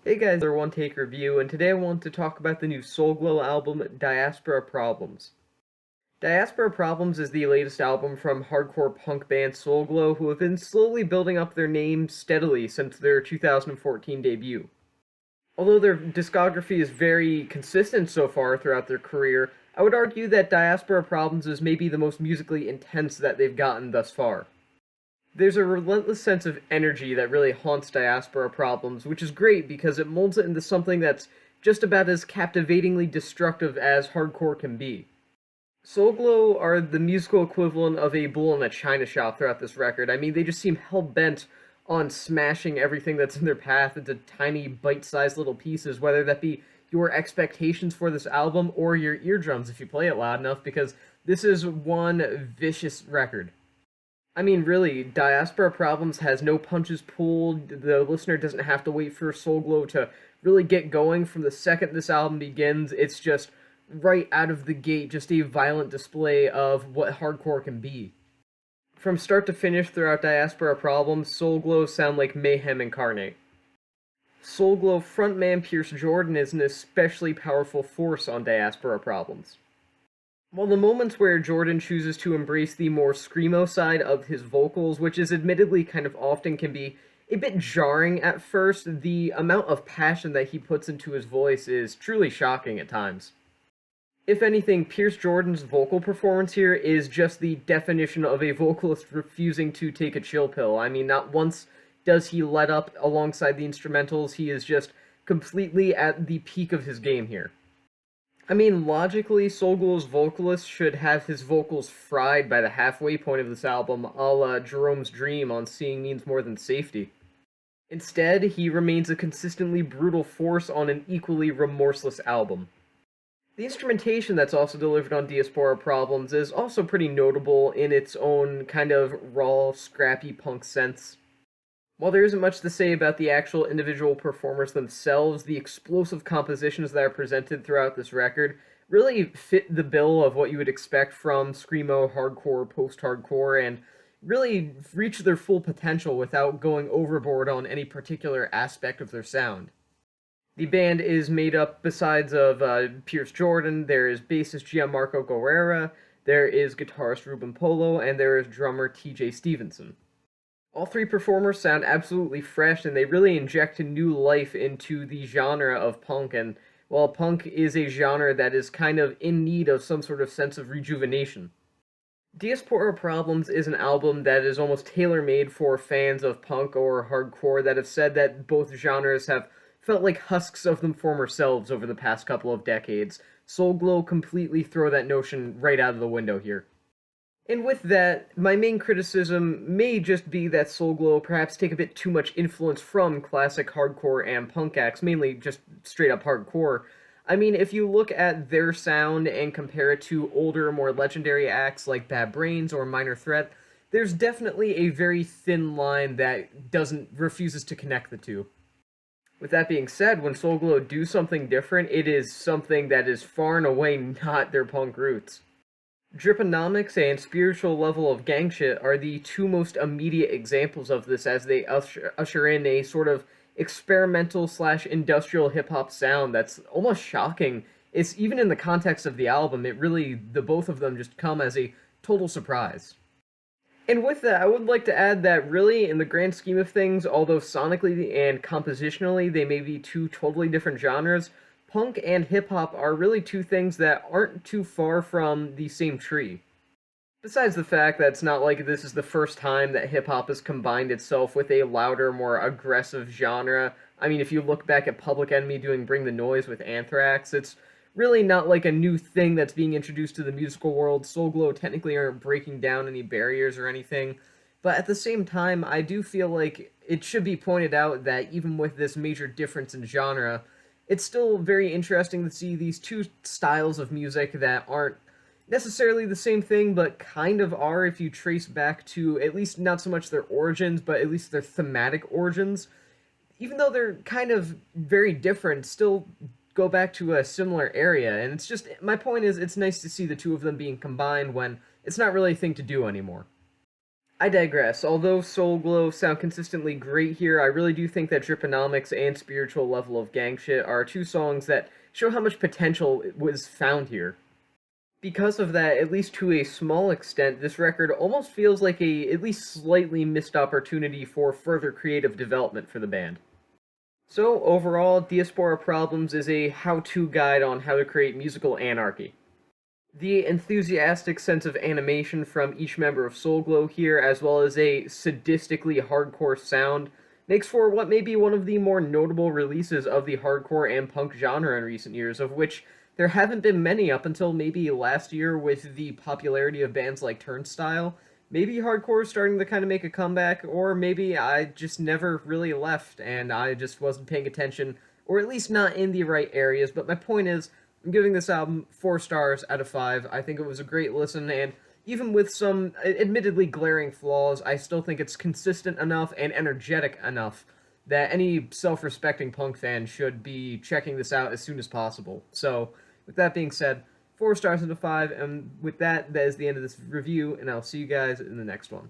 Hey guys, our One Take Review, and today I want to talk about the new Soul Glow album, Diaspora Problems. Diaspora Problems is the latest album from hardcore punk band Soul Glow, who have been slowly building up their name steadily since their 2014 debut. Although their discography is very consistent so far throughout their career, I would argue that Diaspora Problems is maybe the most musically intense that they've gotten thus far. There's a relentless sense of energy that really haunts Diaspora Problems, which is great because it molds it into something that's just about as captivatingly destructive as hardcore can be. Soul Glow are the musical equivalent of a bull in a china shop throughout this record. I mean, they just seem hell-bent on smashing everything that's in their path into tiny, bite-sized little pieces, whether that be your expectations for this album or your eardrums if you play it loud enough, because this is one vicious record. I mean, really, Diaspora Problems has no punches pulled. The listener doesn't have to wait for Soul Glow to really get going. From the second this album begins, it's just right out of the gate, just a violent display of what hardcore can be. From start to finish throughout Diaspora Problems, Soul Glow sound like mayhem incarnate. Soul Glow frontman Pierce Jordan is an especially powerful force on Diaspora Problems. While the moments where Jordan chooses to embrace the more screamo side of his vocals, which is admittedly kind of often can be a bit jarring at first, the amount of passion that he puts into his voice is truly shocking at times. If anything, Pierce Jordan's vocal performance here is just the definition of a vocalist refusing to take a chill pill. I mean, not once does he let up alongside the instrumentals, he is just completely at the peak of his game here. I mean, logically, Soul Glow's vocalist should have his vocals fried by the halfway point of this album, a la Jerome's Dream on Seeing Means More Than Safety. Instead, he remains a consistently brutal force on an equally remorseless album. The instrumentation that's also delivered on Diaspora Problems is also pretty notable in its own kind of raw, scrappy punk sense. While there isn't much to say about the actual individual performers themselves, the explosive compositions that are presented throughout this record really fit the bill of what you would expect from screamo, hardcore, post-hardcore, and really reach their full potential without going overboard on any particular aspect of their sound. The band is made up, besides of Pierce Jordan, there is bassist Gianmarco Guerrera, there is guitarist Ruben Polo, and there is drummer TJ Stevenson. All three performers sound absolutely fresh, and they really inject new life into the genre of punk, and while punk is a genre that is kind of in need of some sort of sense of rejuvenation. Diaspora Problems is an album that is almost tailor-made for fans of punk or hardcore that have said that both genres have felt like husks of them former selves over the past couple of decades. Soul Glow completely throw that notion right out of the window here. And with that, my main criticism may just be that Soul Glow perhaps take a bit too much influence from classic hardcore and punk acts, mainly just straight up hardcore. I mean, if you look at their sound and compare it to older, more legendary acts like Bad Brains or Minor Threat, there's definitely a very thin line that refuses to connect the two. With that being said, when Soul Glow do something different, it is something that is far and away not their punk roots. Driponomics and Spiritual Level of Gang Shit are the two most immediate examples of this, as they usher in a sort of experimental/industrial hip-hop sound that's almost shocking. It's even in the context of the album, the both of them just come as a total surprise. And with that, I would like to add that really, in the grand scheme of things, although sonically and compositionally they may be two totally different genres, punk and hip-hop are really two things that aren't too far from the same tree. Besides the fact that it's not like this is the first time that hip-hop has combined itself with a louder, more aggressive genre. I mean, if you look back at Public Enemy doing Bring the Noise with Anthrax, it's really not like a new thing that's being introduced to the musical world. Soul Glow technically aren't breaking down any barriers or anything, but at the same time, I do feel like it should be pointed out that even with this major difference in genre, it's still very interesting to see these two styles of music that aren't necessarily the same thing, but kind of are if you trace back to at least not so much their origins, but at least their thematic origins. Even though they're kind of very different, still go back to a similar area, and it's just, my point is, it's nice to see the two of them being combined when it's not really a thing to do anymore. I digress. Although Soul Glow sound consistently great here, I really do think that Driponomics and Spiritual Level of Gang Shit are two songs that show how much potential was found here. Because of that, at least to a small extent, this record almost feels like a at least slightly missed opportunity for further creative development for the band. So, overall, Diaspora Problems is a how-to guide on how to create musical anarchy. The enthusiastic sense of animation from each member of Soulglow here, as well as a sadistically hardcore sound, makes for what may be one of the more notable releases of the hardcore and punk genre in recent years, of which there haven't been many up until maybe last year with the popularity of bands like Turnstile. Maybe hardcore is starting to kind of make a comeback, or maybe I just never really left and I just wasn't paying attention, or at least not in the right areas. But my point is, I'm giving this album 4 stars out of 5. I think it was a great listen, and even with some admittedly glaring flaws, I still think it's consistent enough and energetic enough that any self-respecting punk fan should be checking this out as soon as possible. So, with that being said, 4 stars out of 5, and with that, that is the end of this review, and I'll see you guys in the next one.